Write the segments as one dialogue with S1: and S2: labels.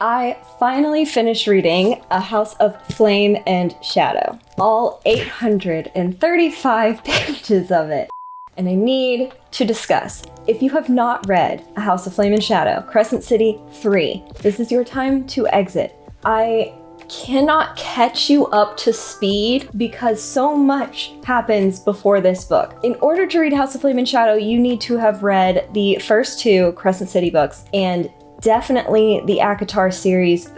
S1: I finally finished reading A House of Flame and Shadow. All 835 pages of it. And I need to discuss. If you have not read A House of Flame and Shadow, Crescent City 3, this is your time to exit. I cannot catch you up to speed because so much happens before this book. In order to read House of Flame and Shadow, you need to have read the first two Crescent City books and definitely the Athalar series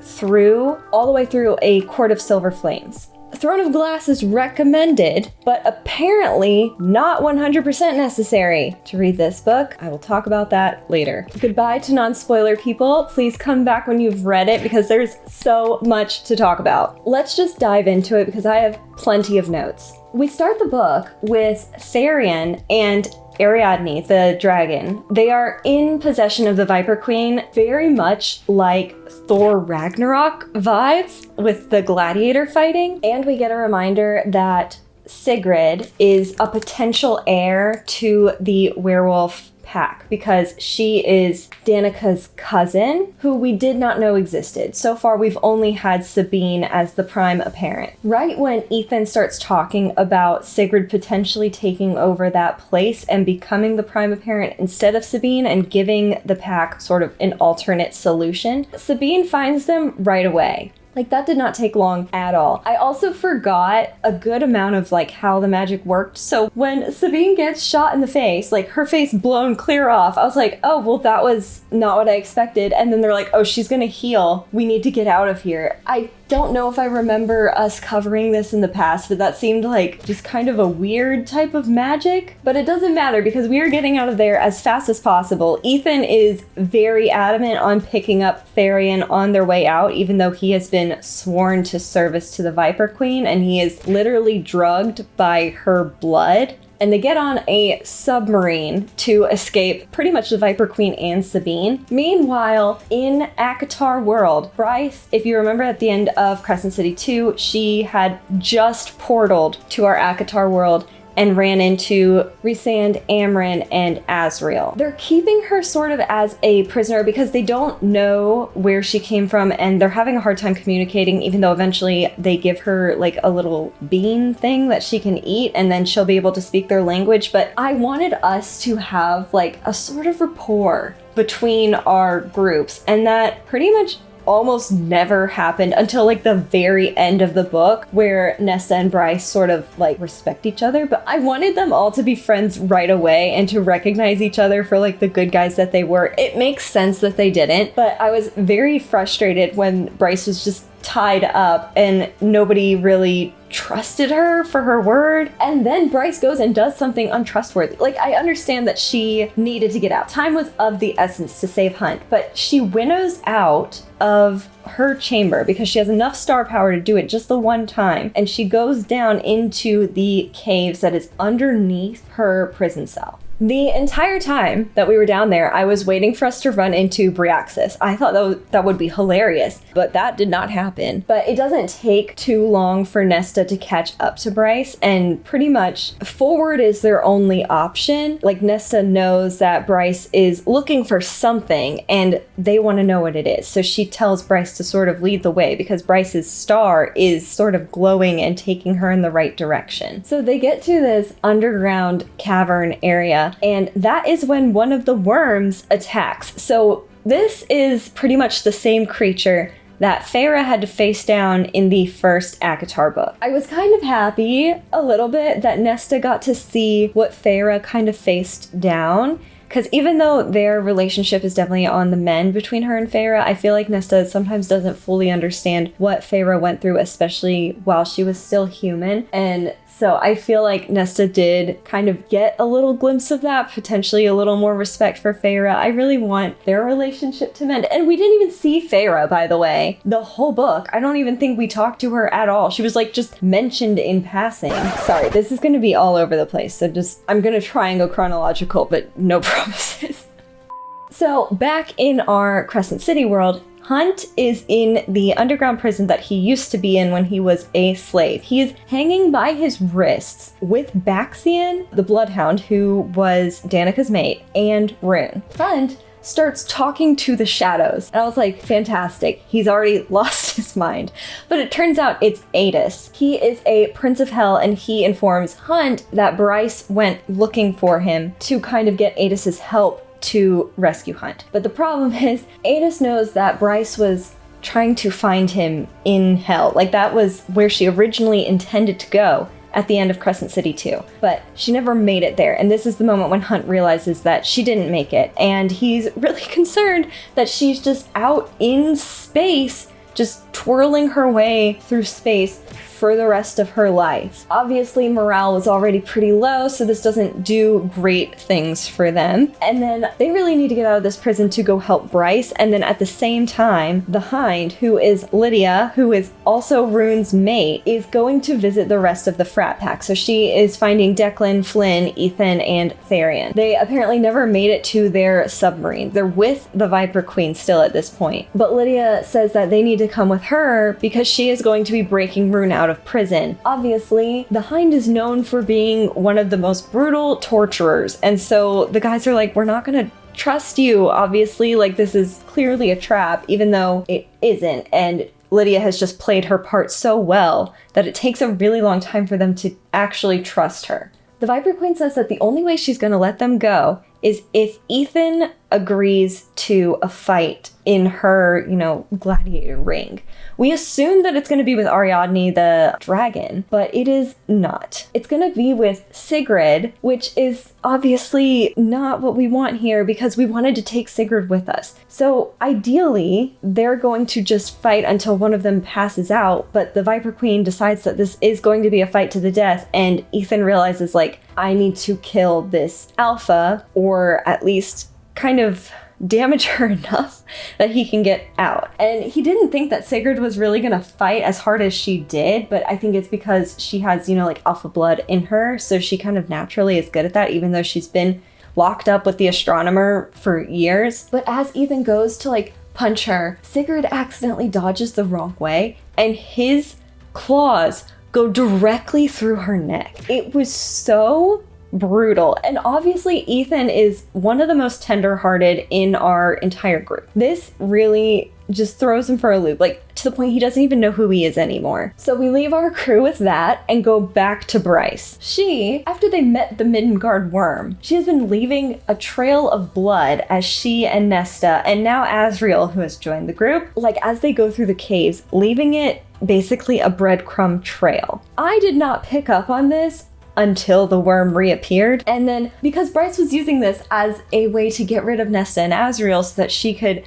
S1: all the way through A Court of Silver Flames. Throne of Glass is recommended, but apparently not 100% necessary to read this book. I will talk about that later. Goodbye to non-spoiler people. Please come back when you've read it because there's so much to talk about. Let's just dive into it because I have plenty of notes. We start the book with Tharion and Ariadne, the dragon. They are in possession of the Viper Queen, very much like Thor Ragnarok vibes with the gladiator fighting. And we get a reminder that Sigrid is a potential heir to the werewolf pack because she is Danica's cousin, who we did not know existed. So far, we've only had Sabine as the prime apparent. Right when Ethan starts talking about Sigrid potentially taking over that place and becoming the prime apparent instead of Sabine and giving the pack sort of an alternate solution, Sabine finds them right away. Like, that did not take long at all. I also forgot a good amount of, how the magic worked. So when Sabine gets shot in the face, her face blown clear off, I was like, oh, well, that was not what I expected. And then they're like, oh, she's gonna heal. We need to get out of here. I don't know if I remember us covering this in the past, but that seemed like just kind of a weird type of magic. But it doesn't matter because we are getting out of there as fast as possible. Ethan is very adamant on picking up Tharion on their way out, even though he has been sworn to service to the Viper Queen and he is literally drugged by her blood. And they get on a submarine to escape pretty much the Viper Queen and Sabine. Meanwhile, in Athalar world, Bryce, if you remember at the end of Crescent City 2, she had just portaled to our Athalar world and ran into Rhysand, Amren, and Azrael. They're keeping her sort of as a prisoner because they don't know where she came from and they're having a hard time communicating, even though eventually they give her a little bean thing that she can eat and then she'll be able to speak their language. But I wanted us to have a sort of rapport between our groups, and that pretty much almost never happened until the very end of the book where Nesta and Bryce sort of respect each other. But I wanted them all to be friends right away and to recognize each other for the good guys that they were. It makes sense that they didn't, but I was very frustrated when Bryce was just tied up and nobody really trusted her for her word. And then Bryce goes and does something untrustworthy. I understand that she needed to get out. Time was of the essence to save Hunt, but she winnows out of her chamber because she has enough star power to do it just the one time. And she goes down into the caves that is underneath her prison cell. The entire time that we were down there, I was waiting for us to run into Bryaxis. I thought that would be hilarious, but that did not happen. But it doesn't take too long for Nesta to catch up to Bryce, and pretty much forward is their only option. Nesta knows that Bryce is looking for something, and they want to know what it is. So she tells Bryce to sort of lead the way because Bryce's star is sort of glowing and taking her in the right direction. So they get to this underground cavern area, and that is when one of the worms attacks. So this is pretty much the same creature that Feyre had to face down in the first Athalar book. I was kind of happy a little bit that Nesta got to see what Feyre kind of faced down, because even though their relationship is definitely on the mend between her and Feyre, I feel like Nesta sometimes doesn't fully understand what Feyre went through, especially while she was still human. And so I feel like Nesta did kind of get a little glimpse of that, potentially a little more respect for Feyre. I really want their relationship to mend. And we didn't even see Feyre, by the way, the whole book. I don't even think we talked to her at all. She was just mentioned in passing. Sorry, this is going to be all over the place. So I'm going to try and go chronological, but no promises. So back in our Crescent City world, Hunt is in the underground prison that he used to be in when he was a slave. He is hanging by his wrists with Baxian, the Bloodhound, who was Danica's mate, and Ruhn. Hunt starts talking to the shadows. And I was like, fantastic. He's already lost his mind. But it turns out it's Adis. He is a prince of hell, and he informs Hunt that Bryce went looking for him to kind of get Adis's help to rescue Hunt. But the problem is, Adis knows that Bryce was trying to find him in hell. Like, that was where she originally intended to go at the end of Crescent City 2. But she never made it there, and this is the moment when Hunt realizes that she didn't make it, and he's really concerned that she's just out in space, just twirling her way through space for the rest of her life. Obviously, morale was already pretty low, so this doesn't do great things for them. And then they really need to get out of this prison to go help Bryce. And then at the same time, the Hind, who is Lydia, who is also Ruhn's mate, is going to visit the rest of the frat pack. So she is finding Declan, Flynn, Ethan, and Tharian. They apparently never made it to their submarine. They're with the Viper Queen still at this point. But Lydia says that they need to come with her because she is going to be breaking Ruhn out of prison. Obviously, the Hind is known for being one of the most brutal torturers, and so the guys are like, we're not gonna trust you, obviously, like this is clearly a trap, even though it isn't, and Lydia has just played her part so well that it takes a really long time for them to actually trust her. The Viper Queen says that the only way she's gonna let them go is if Ethan agrees to a fight in her, gladiator ring. We assume that it's going to be with Ariadne the dragon, but it is not. It's going to be with Sigrid, which is obviously not what we want here because we wanted to take Sigrid with us. So ideally, they're going to just fight until one of them passes out, but the Viper Queen decides that this is going to be a fight to the death, and Ethan realizes, like, I need to kill this alpha, or at least kind of damage her enough that he can get out. And he didn't think that Sigrid was really gonna fight as hard as she did, but I think it's because she has, alpha blood in her, so she kind of naturally is good at that, even though she's been locked up with the astronomer for years. But as Ethan goes to, punch her, Sigrid accidentally dodges the wrong way, and his claws go directly through her neck. It was so brutal. And obviously Ethan is one of the most tender-hearted in our entire group. This really just throws him for a loop, to the point he doesn't even know who he is anymore. So we leave our crew with that and go back to Bryce. She, after they met the Midgard worm, she has been leaving a trail of blood as she and Nesta, and now Asriel, who has joined the group, as they go through the caves, leaving it basically a breadcrumb trail. I did not pick up on this until the worm reappeared. And then because Bryce was using this as a way to get rid of Nesta and Asriel so that she could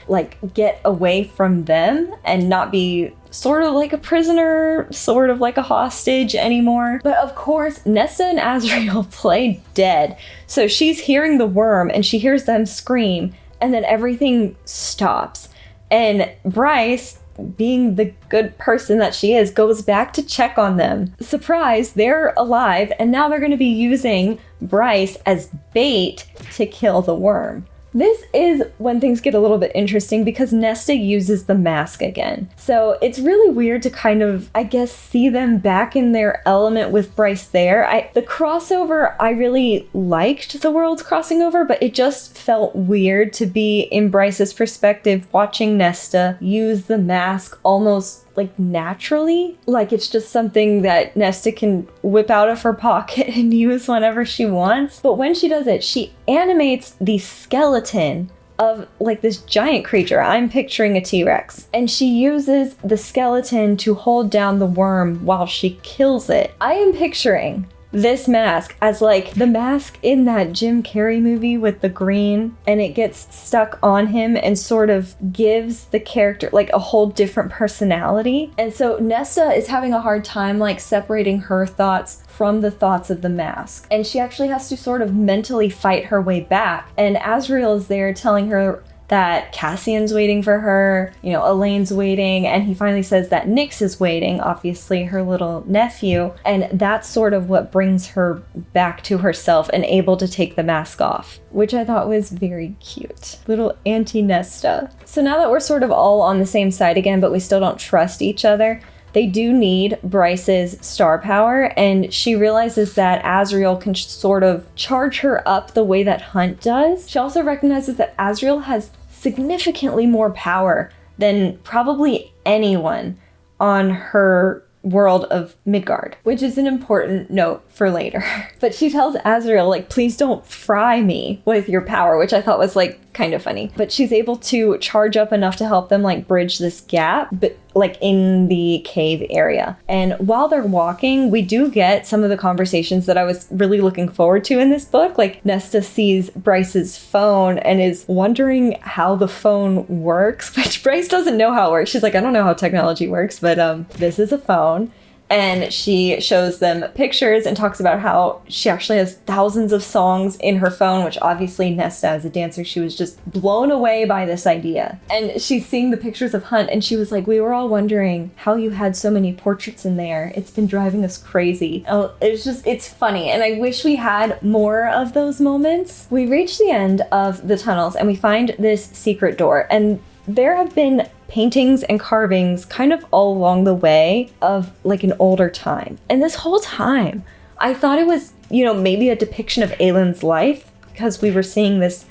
S1: get away from them and not be sort of like a prisoner, sort of like a hostage anymore. But of course, Nesta and Asriel play dead. So she's hearing the worm and she hears them scream, and then everything stops. And Bryce, being the good person that she is, goes back to check on them. Surprise, they're alive, and now they're going to be using Bryce as bait to kill the worm. This is when things get a little bit interesting because Nesta uses the mask again. So it's really weird to kind of, see them back in their element with Bryce there. The crossover, I really liked the worlds crossing over, but it just felt weird to be in Bryce's perspective watching Nesta use the mask almost naturally. It's just something that Nesta can whip out of her pocket and use whenever she wants. But when she does it, she animates the skeleton of this giant creature. I'm picturing a T-Rex. And she uses the skeleton to hold down the worm while she kills it. I am picturing this mask as the mask in that Jim Carrey movie with the green, and it gets stuck on him and sort of gives the character a whole different personality. And so Nesta is having a hard time separating her thoughts from the thoughts of the mask, and she actually has to sort of mentally fight her way back. And Asriel is there telling her that Cassian's waiting for her, Elaine's waiting, and he finally says that Nyx is waiting, obviously her little nephew, and that's sort of what brings her back to herself and able to take the mask off, which I thought was very cute. Little Auntie Nesta. So now that we're sort of all on the same side again, but we still don't trust each other, they do need Bryce's star power, and she realizes that Asriel can sort of charge her up the way that Hunt does. She also recognizes that Asriel has significantly more power than probably anyone on her world of Midgard, which is an important note for later. But she tells Azrael, like, please don't fry me with your power, which I thought was like kind of funny. But she's able to charge up enough to help them like bridge this gap, but like in the cave area. And while they're walking, we do get some of the conversations that I was really looking forward to in this book. Like Nesta sees Bryce's phone and is wondering how the phone works, which Bryce doesn't know how it works. She's like, I don't know how technology works, but this is a phone. And she shows them pictures and talks about how she actually has thousands of songs in her phone, which obviously Nesta, as a dancer, she was just blown away by this idea. And she's seeing the pictures of Hunt, and she was like, we were all wondering how you had so many portraits in there. It's been driving us crazy. Oh, it's funny. And I wish we had more of those moments. We reach the end of the tunnels and we find this secret door. And there have been paintings and carvings kind of all along the way of like an older time. And this whole time, I thought it was, maybe a depiction of Aylin's life, because we were seeing this,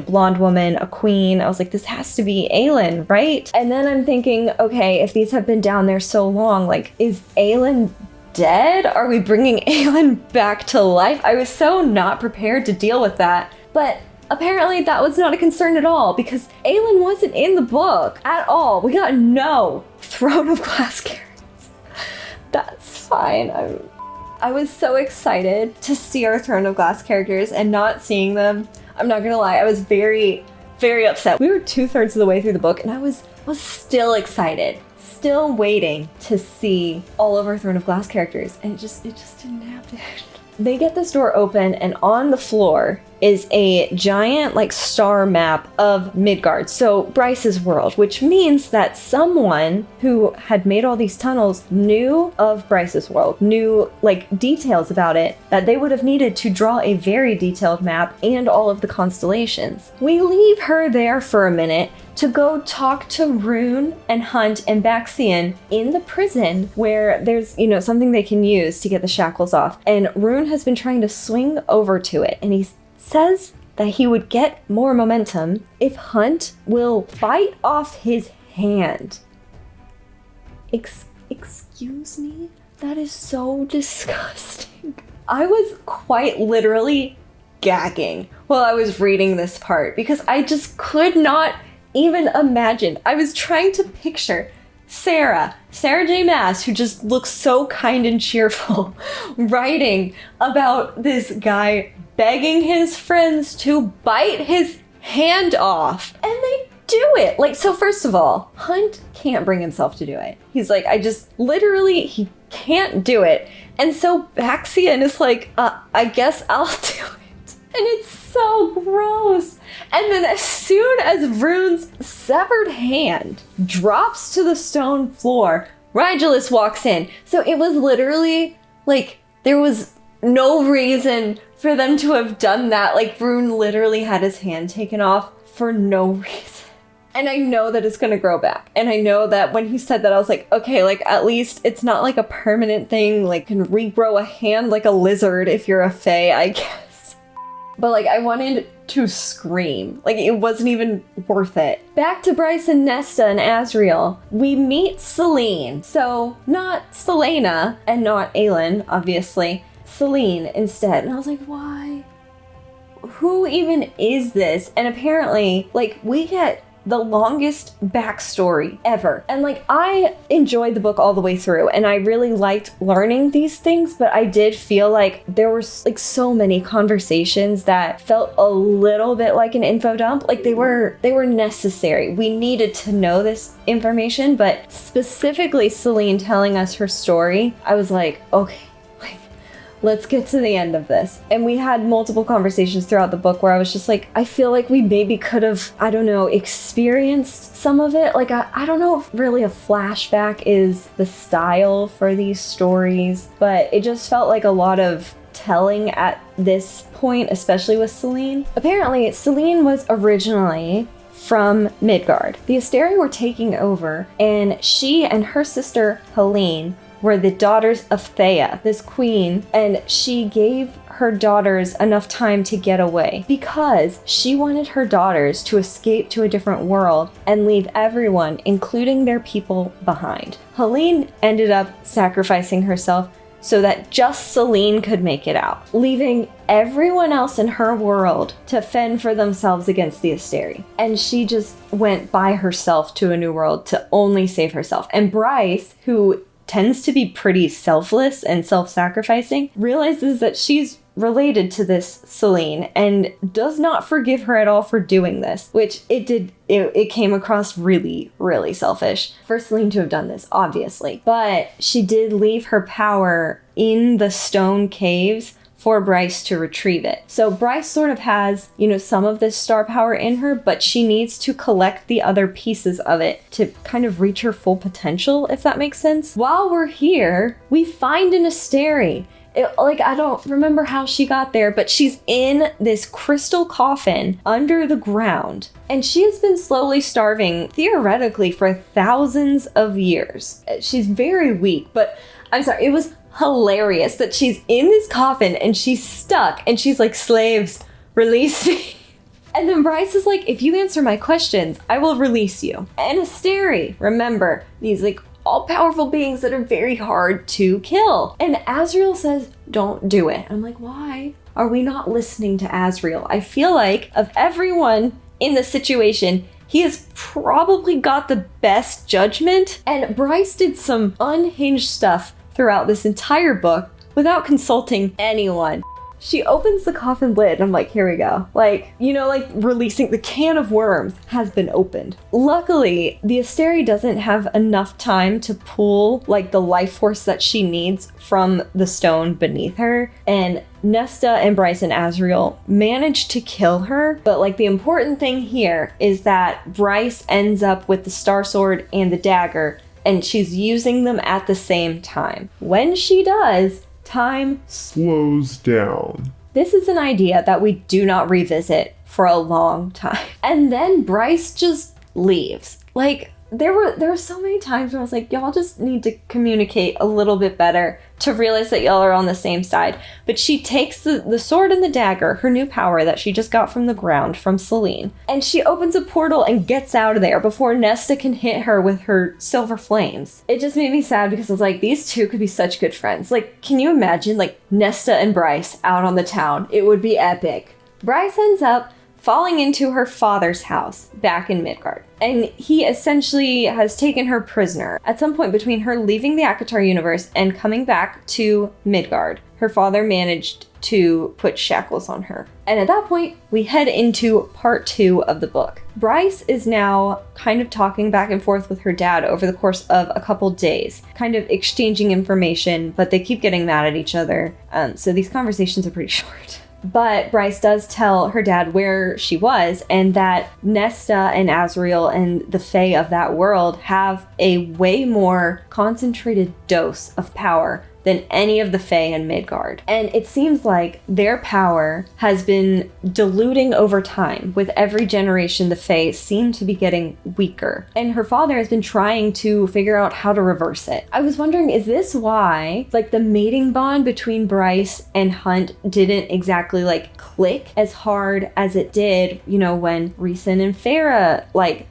S1: blonde woman, a queen. I was like, this has to be Aylin, right? And then I'm thinking, okay, if these have been down there so long, like, is Aylin dead? Are we bringing Aylin back to life? I was so not prepared to deal with that. But apparently that was not a concern at all, because Aylin wasn't in the book at all. We got no Throne of Glass characters. That's fine. I was so excited to see our Throne of Glass characters and not seeing them. I'm not gonna lie, I was very, very upset. We were 2/3 of the way through the book and I was still excited, still waiting to see all of our Throne of Glass characters, and it just didn't happen. They get this door open, and on the floor is a giant like star map of Midgard, so Bryce's world, which means that someone who had made all these tunnels knew of Bryce's world, knew like details about it that they would have needed to draw a very detailed map and all of the constellations. We leave her there for a minute to go talk to Ruhn and Hunt and Baxian in the prison, where there's, something they can use to get the shackles off. And Ruhn has been trying to swing over to it, and he says that he would get more momentum if Hunt will bite off his hand. Excuse me? That is so disgusting. I was quite literally gagging while I was reading this part, because I just could not even imagine. I was trying to picture Sarah J Maas, who just looks so kind and cheerful, writing about this guy begging his friends to bite his hand off. And they do it. Like, so first of all, Hunt can't bring himself to do it. He's like, he can't do it. And so Baxian is like, I guess I'll do it. And it's so gross. And then as soon as Ruhn's severed hand drops to the stone floor, Rigelus walks in. So it was literally like, there was no reason for them to have done that. Like, Ruhn literally had his hand taken off for no reason. And I know that it's gonna grow back. And I know that when he said that, I was like, okay, like, at least it's not like a permanent thing, like, can regrow a hand like a lizard if you're a fae, I guess. But like, I wanted to scream. Like, it wasn't even worth it. Back to Bryce and Nesta and Azrael. We meet Selene. So, not Selena and not Aylin, obviously. Selene instead. And I was like, why? Who even is this? And apparently, like, we get the longest backstory ever. And like, I enjoyed the book all the way through and I really liked learning these things, but I did feel like there were like so many conversations that felt a little bit like an info dump. Like they were necessary. We needed to know this information, but specifically Selene telling us her story, I was like, okay, let's get to the end of this. And we had multiple conversations throughout the book where I was just like, I feel like we maybe could have, I don't know, experienced some of it. Like, I don't know if really a flashback is the style for these stories, but it just felt like a lot of telling at this point, especially with Selene. Apparently, Selene was originally from Midgard. The Asteri were taking over, and she and her sister Helene were the daughters of Thea, this queen, and she gave her daughters enough time to get away because she wanted her daughters to escape to a different world and leave everyone, including their people, behind. Helene ended up sacrificing herself so that just Selene could make it out, leaving everyone else in her world to fend for themselves against the Asteri. And she just went by herself to a new world to only save herself. And Bryce, who tends to be pretty selfless and self-sacrificing, realizes that she's related to this Selene and does not forgive her at all for doing this, which it came across really, really selfish for Selene to have done this, obviously. But she did leave her power in the stone caves for Bryce to retrieve it. So Bryce sort of has, some of this star power in her, but she needs to collect the other pieces of it to kind of reach her full potential, if that makes sense. While we're here, we find an Asteri. I don't remember how she got there, but she's in this crystal coffin under the ground. And she has been slowly starving, theoretically, for thousands of years. She's very weak, but I'm sorry, it was hilarious that she's in this coffin and she's stuck and she's like, slaves, release me. And then Bryce is like, if you answer my questions, I will release you. And Asteri, remember, these all-powerful beings that are very hard to kill. And Azriel says, don't do it. I'm like, why are we not listening to Azriel? I feel like of everyone in the situation, he has probably got the best judgment. And Bryce did some unhinged stuff throughout this entire book without consulting anyone. She opens the coffin lid. I'm like, here we go. Releasing the can of worms has been opened. Luckily, the Asteri doesn't have enough time to pull the life force that she needs from the stone beneath her. And Nesta and Bryce and Azriel manage to kill her. But the important thing here is that Bryce ends up with the Star Sword and the dagger, and she's using them at the same time. When she does, time
S2: slows down.
S1: This is an idea that we do not revisit for a long time. And then Bryce just leaves. There were so many times where I was like, y'all just need to communicate a little bit better to realize that y'all are on the same side. But she takes the sword and the dagger, her new power that she just got from the ground from Selene, and she opens a portal and gets out of there before Nesta can hit her with her silver flames. It just made me sad because I was like, these two could be such good friends. Can you imagine Nesta and Bryce out on the town? It would be epic. Bryce ends up falling into her father's house back in Midgard. And he essentially has taken her prisoner. At some point between her leaving the Akatar universe and coming back to Midgard, her father managed to put shackles on her. And at that point, we head into part 2 of the book. Bryce is now kind of talking back and forth with her dad over the course of a couple days, kind of exchanging information, but they keep getting mad at each other. So these conversations are pretty short. But Bryce does tell her dad where she was and that Nesta and Azriel and the Fae of that world have a way more concentrated dose of power than any of the Fae in Midgard. And it seems like their power has been diluting over time. With every generation, the Fae seem to be getting weaker. And her father has been trying to figure out how to reverse it. I was wondering, is this why, the mating bond between Bryce and Hunt didn't exactly, click as hard as it did, when Rhysand and Farah,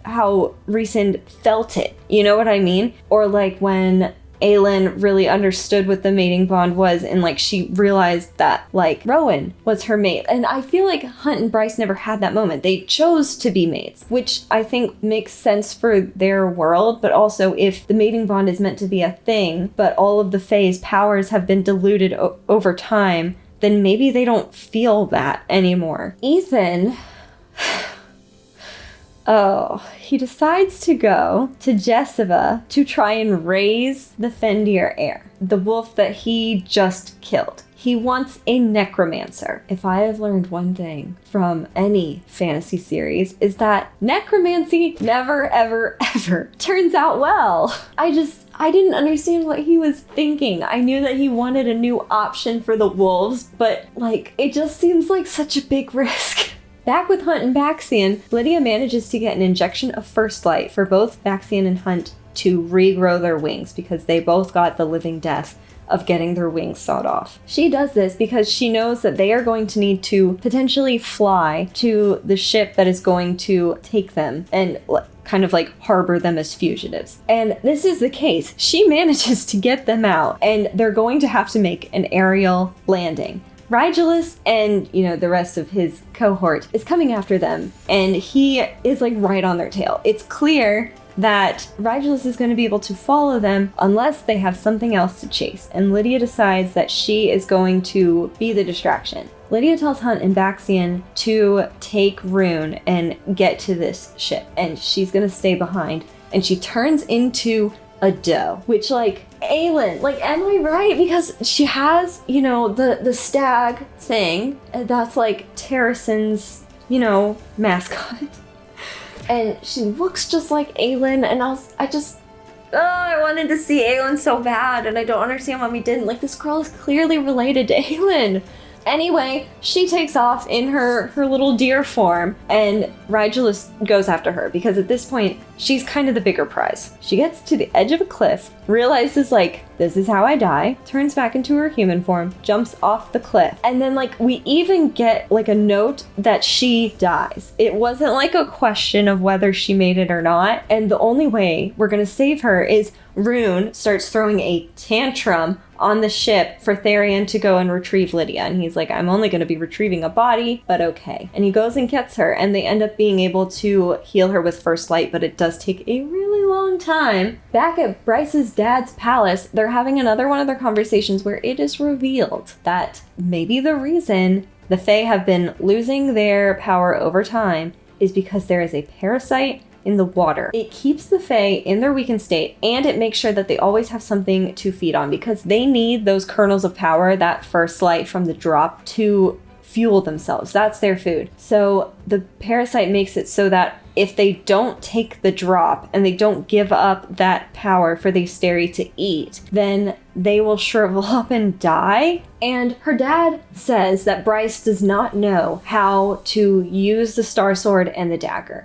S1: how Rhysand felt it, you know what I mean? Or when Aelin really understood what the mating bond was and she realized that Rowan was her mate. And I feel like Hunt and Bryce never had that moment. They chose to be mates, which I think makes sense for their world, but also if the mating bond is meant to be a thing, but all of the Fae's powers have been diluted over time, then maybe they don't feel that anymore. Ethan... he decides to go to Jessica to try and raise the Fendir heir, the wolf that he just killed. He wants a necromancer. If I have learned one thing from any fantasy series, is that necromancy never, ever, ever turns out well. I didn't understand what he was thinking. I knew that he wanted a new option for the wolves, but it just seems like such a big risk. Back with Hunt and Baxian, Lydia manages to get an injection of First Light for both Baxian and Hunt to regrow their wings because they both got the living death of getting their wings sawed off. She does this because she knows that they are going to need to potentially fly to the ship that is going to take them and kind of like harbor them as fugitives. And this is the case. She manages to get them out, and they're going to have to make an aerial landing. Rigulus and, the rest of his cohort is coming after them, and he is like right on their tail. It's clear that Rigulus is going to be able to follow them unless they have something else to chase, and Lydia decides that she is going to be the distraction. Lydia tells Hunt and Baxian to take Ruhn and get to this ship, and she's going to stay behind, and she turns into a doe, which Aelin, am I right? Because she has, the stag thing, and that's Terrason's, mascot. And she looks just like Aelin, and I wanted to see Aelin so bad, and I don't understand why we didn't. This girl is clearly related to Aelin. Anyway, she takes off in her little deer form, and Rigulus goes after her because at this point, she's kind of the bigger prize. She gets to the edge of a cliff, realizes this is how I die, turns back into her human form, jumps off the cliff, and then we even get a note that she dies. It wasn't a question of whether she made it or not, and the only way we're gonna save her is Ruhn starts throwing a tantrum on the ship for Tharian to go and retrieve Lydia. And he's like, I'm only going to be retrieving a body, but okay. And he goes and gets her, and they end up being able to heal her with first light, but it does take a really long time. Back at Bryce's dad's palace, they're having another one of their conversations where it is revealed that maybe the reason the Fae have been losing their power over time is because there is a parasite in the water. It keeps the Fae in their weakened state, and it makes sure that they always have something to feed on because they need those kernels of power, that first light from the drop, to fuel themselves. That's their food. So the parasite makes it so that if they don't take the drop and they don't give up that power for the Asteri to eat, then they will shrivel up and die. And her dad says that Bryce does not know how to use the Star Sword and the dagger.